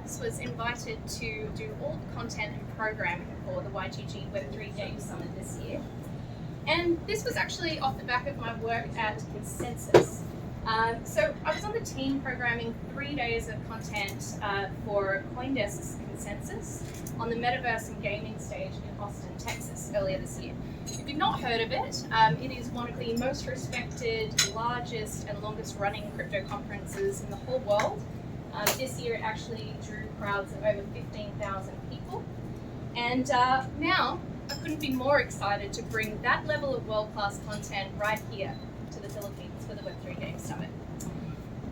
Philippines was invited to do all the content and programming for the YGG Web3 Game Summit this year. And this was actually off the back of my work at Consensus. So I was on the team programming 3 days of content for CoinDesk's Consensus on the Metaverse and Gaming stage in Austin, Texas earlier this year. If you've not heard of it, it is one of the most respected, largest and longest running crypto conferences in the whole world. This year it actually drew crowds of over 15,000 people. And now I couldn't be more excited to bring that level of world-class content right here to the Philippines for the Web3 Game Summit.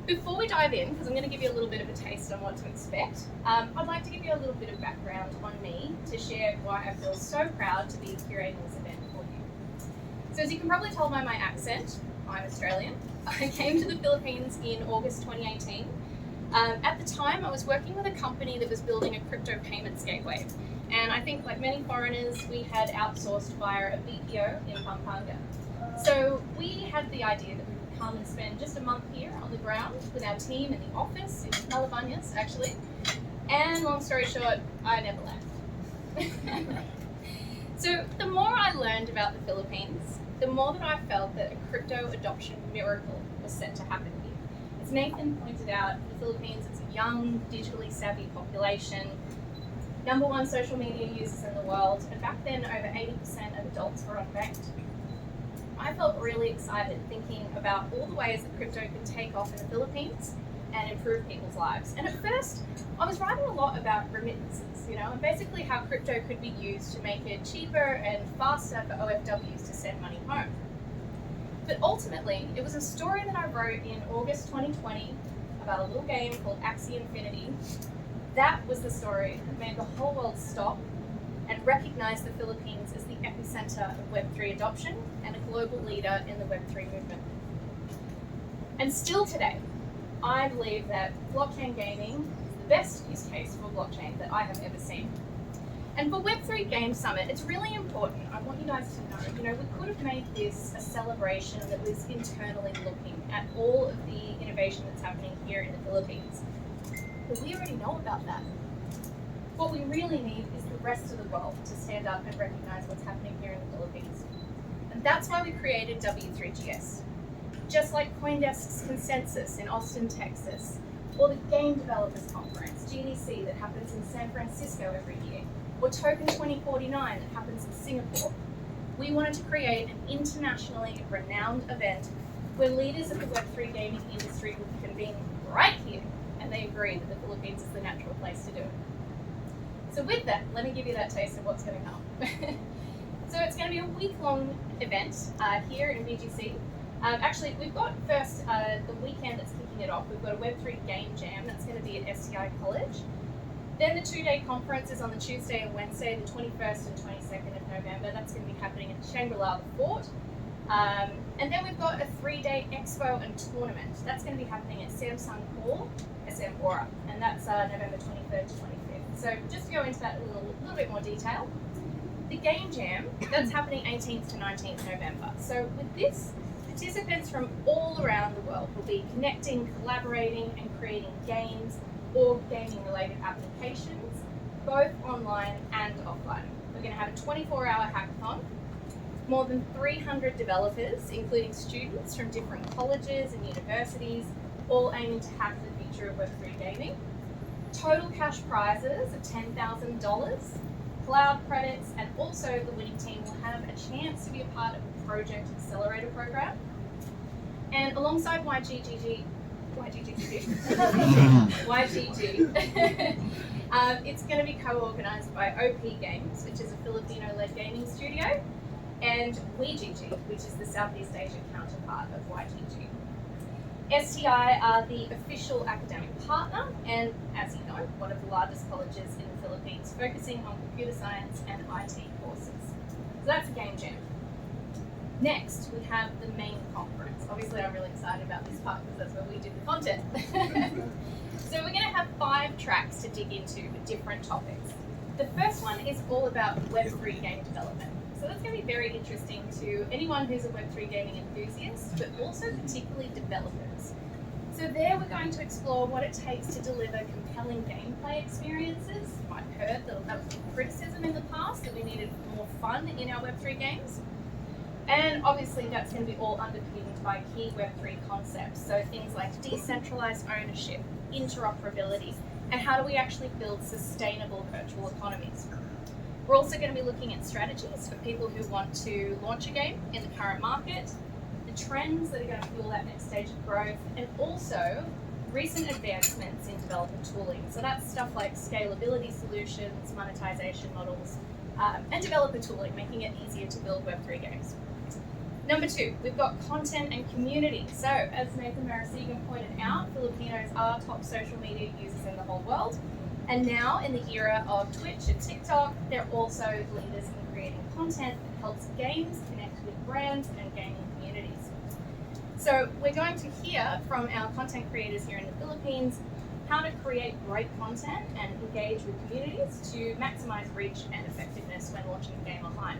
Before we dive in, because I'm going to give you a little bit of a taste on what to expect, I'd like to give you a little bit of background on me to share why I feel so proud to be curating this event for you. So as you can probably tell by my accent, I'm Australian. I came to the Philippines in August 2018. At the time, I was working with a company that was building a crypto payments gateway. And I think, like many foreigners, we had outsourced via a BPO in Pampanga. So we had the idea that we would come and spend just a month here on the ground with our team in the office in Calabanyas, actually. And long story short, I never left. So the more I learned about the Philippines, the more that I felt that a crypto adoption miracle was set to happen here. As Nathan pointed out, the Philippines is a young, digitally savvy population, #1 social media users in the world, and back then over 80% of adults were unbanked. I felt really excited thinking about all the ways that crypto could take off in the Philippines and improve people's lives. And at first, I was writing a lot about remittances, and basically how crypto could be used to make it cheaper and faster for OFWs to send money home. But ultimately, it was a story that I wrote in August 2020 about a little game called Axie Infinity. That was the story that made the whole world stop and recognize the Philippines as the epicenter of Web3 adoption and a global leader in the Web3 movement. And still today, I believe that blockchain gaming is the best use case for blockchain that I have ever seen. And for Web3 Game Summit, it's really important. I want you guys to know, we could have made this a celebration that was internally looking at all of the innovation that's happening here in the Philippines. But we already know about that. What we really need is the rest of the world to stand up and recognize what's happening here in the Philippines. And that's why we created W3GS. Just like CoinDesk's Consensus in Austin, Texas, or the Game Developers Conference, GDC, that happens in San Francisco every year, or Token 2049 that happens in Singapore. We wanted to create an internationally renowned event where leaders of the Web3 gaming industry would convene right here, and they agree that the Philippines is the natural place to do it. So with that, let me give you that taste of what's going to come. So it's going to be a week-long event here in VGC. Actually, we've got first the weekend that's kicking it off. We've got a Web3 Game Jam that's going to be at STI College. Then the 2-day conference is on the Tuesday and Wednesday, the 21st and 22nd of November. That's going to be happening at Shangri-La, the Fort. And then we've got a 3-day expo and tournament. That's going to be happening at Samsung Hall, SM Aura, and that's November 23rd to 25th. So just to go into that in a little bit more detail, the Game Jam, that's happening 18th to 19th November. So with this, participants from all around the world will be connecting, collaborating, and creating games or gaming-related applications, both online and offline. We're going to have a 24-hour hackathon, more than 300 developers, including students from different colleges and universities, all aiming to hack the future of Web3 gaming. Total cash prizes of $10,000, cloud credits, and also the winning team will have a chance to be a part of a project accelerator program. And alongside YGG, it's going to be co-organised by OP Games, which is a Filipino-led gaming studio, and YGG, which is the Southeast Asian counterpart of YGG. STI are the official academic partner, and as you know, one of the largest colleges in the Philippines, focusing on computer science and IT courses. So that's a game jam. Next, we have the main conference. Obviously, I'm really excited about this part because that's where we do the content. So we're going to have 5 tracks to dig into with different topics. The first one is all about Web3 game development. So that's going to be very interesting to anyone who's a Web3 gaming enthusiast, but also particularly developers. So there we're going to explore what it takes to deliver compelling gameplay experiences. You might have heard that was criticism in the past, that we needed more fun in our Web3 games. And obviously that's going to be all underpinned by key Web3 concepts. So things like decentralized ownership, interoperability, and how do we actually build sustainable virtual economies. We're also going to be looking at strategies for people who want to launch a game in the current market, the trends that are going to fuel that next stage of growth, and also recent advancements in developer tooling. So that's stuff like scalability solutions, monetization models, and developer tooling, making it easier to build Web3 games. Number 2, we've got content and community. So as Nathan Marasigan pointed out, Filipinos are top social media users in the whole world. And now in the era of Twitch and TikTok, they're also leaders in creating content that helps games connect with brands and gaming communities. So we're going to hear from our content creators here in the Philippines how to create great content and engage with communities to maximize reach and effectiveness when launching a game online.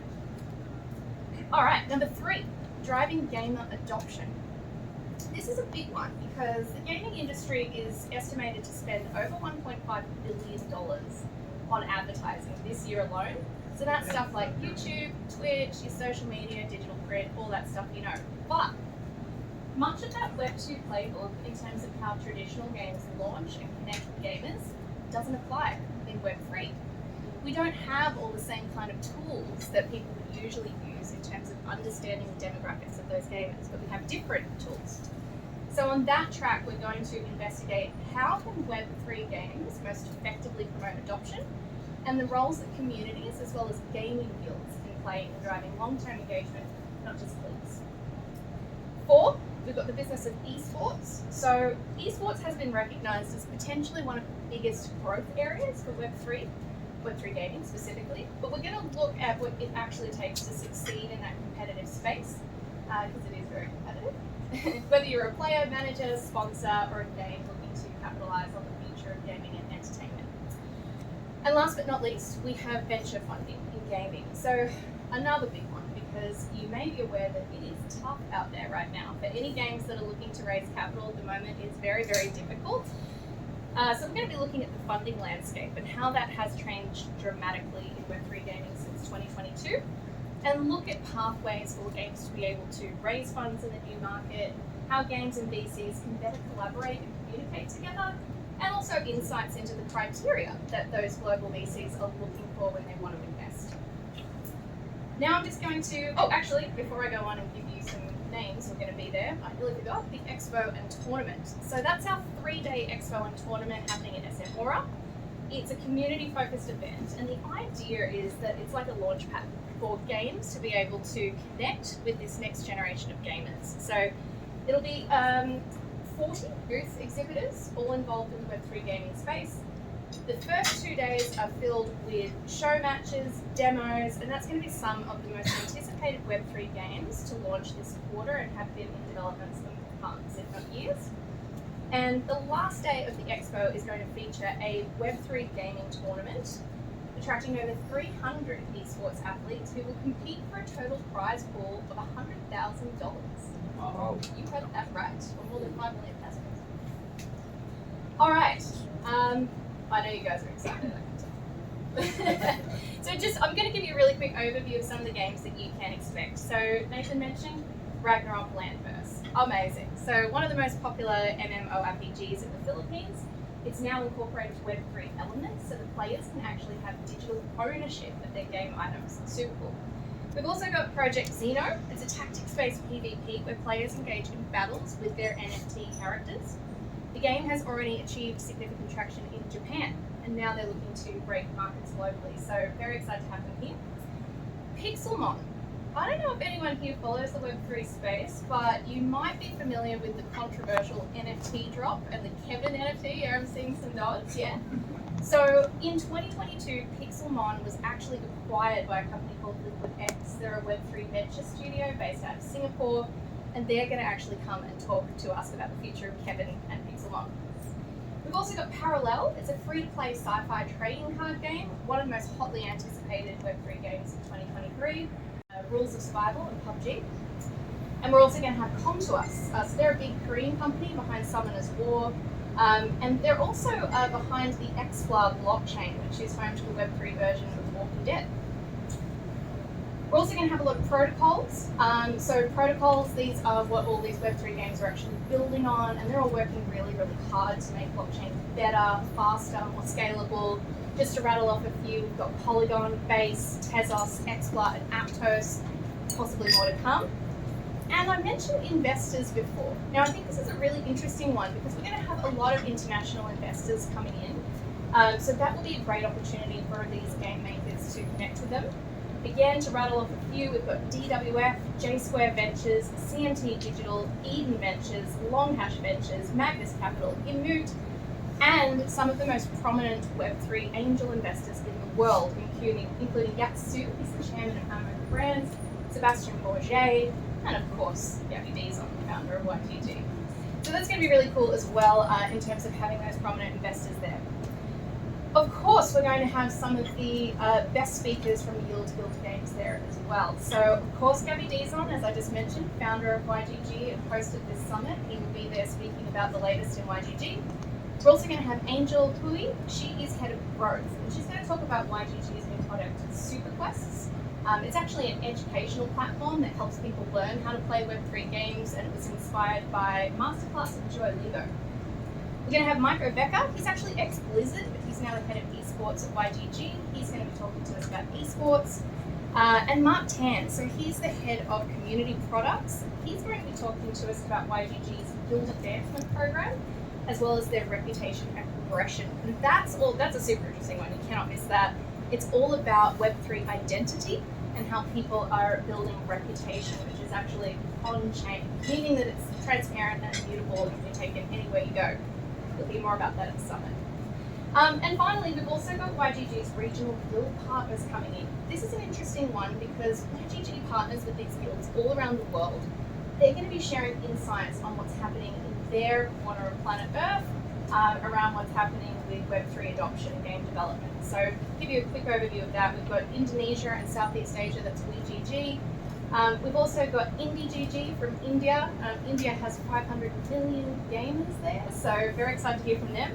All right, number 3, driving gamer adoption. This is a big one because the gaming industry is estimated to spend over $1.5 billion on advertising this year alone. So that's stuff like YouTube, Twitch, your social media, digital print, all that stuff you know. But much of that Web2 playbook in terms of how traditional games launch and connect with gamers doesn't apply in Web3. We don't have all the same kind of tools that people would usually use in terms of understanding the demographics of those gamers, but we have different tools. So on that track, we're going to investigate how can Web3 games most effectively promote adoption and the roles that communities as well as gaming guilds can play in driving long-term engagement, not just clicks. 4, we've got the business of esports. So esports has been recognized as potentially one of the biggest growth areas for Web3 gaming specifically, but we're going to look at what it actually takes to succeed in that competitive space, because it is very competitive. Whether you're a player, manager, sponsor, or a game looking to capitalize on the future of gaming and entertainment. And last but not least, we have venture funding in gaming. So another big one, because you may be aware that it is tough out there right now. For any games that are looking to raise capital at the moment, it's very, very difficult. So we're going to be looking at the funding landscape and how that has changed dramatically in Web3 gaming since 2022, and look at pathways for games to be able to raise funds in the new market, how games and VCs can better collaborate and communicate together, and also insights into the criteria that those global VCs are looking for when they want to invest. Now I'm just going to, actually, before I go on and give you some names who are going to be there, I nearly forgot, the Expo and Tournament. So that's our 3-day Expo and Tournament happening at SM Aura. It's a community-focused event, and the idea is that it's like a launch pad for games to be able to connect with this next generation of gamers. So it'll be 40 booth exhibitors, all involved in the Web3 gaming space. The first 2 days are filled with show matches, demos, and that's going to be some of the most anticipated Web3 games to launch this quarter and have been in development for months, if not years. And the last day of the expo is going to feature a Web3 gaming tournament, attracting over 300 esports athletes who will compete for a total prize pool of $100,000. Wow. You heard that right, or more than 5 million pesos. All right. I know you guys are excited. So I'm going to give you a really quick overview of some of the games that you can expect. So Nathan mentioned Ragnarok Landverse. Amazing. So one of the most popular MMORPGs in the Philippines. It's now incorporated Web3 elements, so the players can actually have digital ownership of their game items. Super cool. We've also got Project Xeno. It's a tactics-based PvP where players engage in battles with their NFT characters. The game has already achieved significant traction in Japan, and now they're looking to break markets globally. So very excited to have them here. Pixelmon. I don't know if anyone here follows the Web3 space, but you might be familiar with the controversial NFT drop and the Kevin NFT. I'm seeing some nods, yeah. So in 2022, Pixelmon was actually acquired by a company called LiquidX. They're a Web3 venture studio based out of Singapore, and they're going to actually come and talk to us about the future of Kevin and Pixelmon. We've also got Parallel. It's a free-to-play sci-fi trading card game, one of the most hotly anticipated Web3 games of 2023. Rules of Survival and PUBG. And we're also going to have Contours. So they're a big Korean company behind Summoner's War. And they're also behind the Xfla blockchain, which is home to the Web3 version of Walking Dead. We're also going to have a lot of protocols. So protocols, these are what all these Web3 games are actually building on, and they're all working really, really hard to make blockchains better, faster, more scalable. Just to rattle off a few, we've got Polygon, Base, Tezos, Xfla, and Aptos, possibly more to come. And I mentioned investors before. Now I think this is a really interesting one because we're going to have a lot of international investors coming in. So that will be a great opportunity for these game makers to connect with them. Again, to rattle off a few, we've got DWF, J Square Ventures, CMT Digital, Eden Ventures, Longhash Ventures, Magnus Capital, Immute, and some of the most prominent Web3 angel investors in the world, including Yatsu, he's the chairman of Ammo Brands, Sebastian Bourget, and of course, Gabby Dizon, the founder of YGG. So that's going to be really cool as well in terms of having those prominent investors there. Of course, we're going to have some of the best speakers from Yield Guild Games there as well. So, of course, Gabby Dizon, as I just mentioned, founder of YGG and hosted this summit. He will be there speaking about the latest in YGG. We're also going to have Angel Hui. She is head of growth, and she's going to talk about YGG's new product, Super Quests. It's actually an educational platform that helps people learn how to play Web3 games, and it was inspired by masterclass of Joe Ligo. We're going to have Mike Obecker. He's actually ex-Blizzard, but he's now the head of esports at YGG. He's going to be talking to us about esports. And Mark Tan, so he's the head of community products. He's going to be talking to us about YGG's guild advancement program, as well as their reputation and progression. And that's a super interesting one. You cannot miss that. It's all about Web3 identity and how people are building reputation, which is actually on-chain, meaning that it's transparent and immutable and can be taken anywhere you go. There'll be more about that at the summit. And finally, we've also got YGG's regional guild partners coming in. This is an interesting one because YGG partners with these guilds all around the world. They're going to be sharing insights on what's happening in their corner of planet Earth around what's happening with Web3 adoption and game development. So to give you a quick overview of that, we've got Indonesia and Southeast Asia, that's YGG. We've also got IndieGG from India. India has 500 million gamers there, so very excited to hear from them.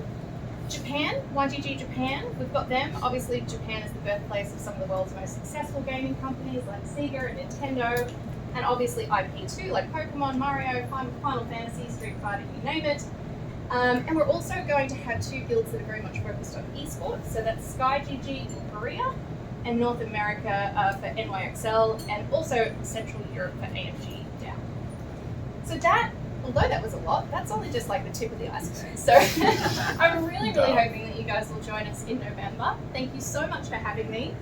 Japan, YGG Japan, we've got them. Obviously, Japan is the birthplace of some of the world's most successful gaming companies like Sega and Nintendo, and obviously IP too, like Pokemon, Mario, Final Fantasy, Street Fighter, you name it. And we're also going to have two guilds that are very much focused on esports, so that's SkyGG in Korea, and North America for NYXL, and also Central Europe for AFG DAO. So that, although that was a lot, that's only just like the tip of the iceberg. So I'm really hoping that you guys will join us in November. Thank you so much for having me.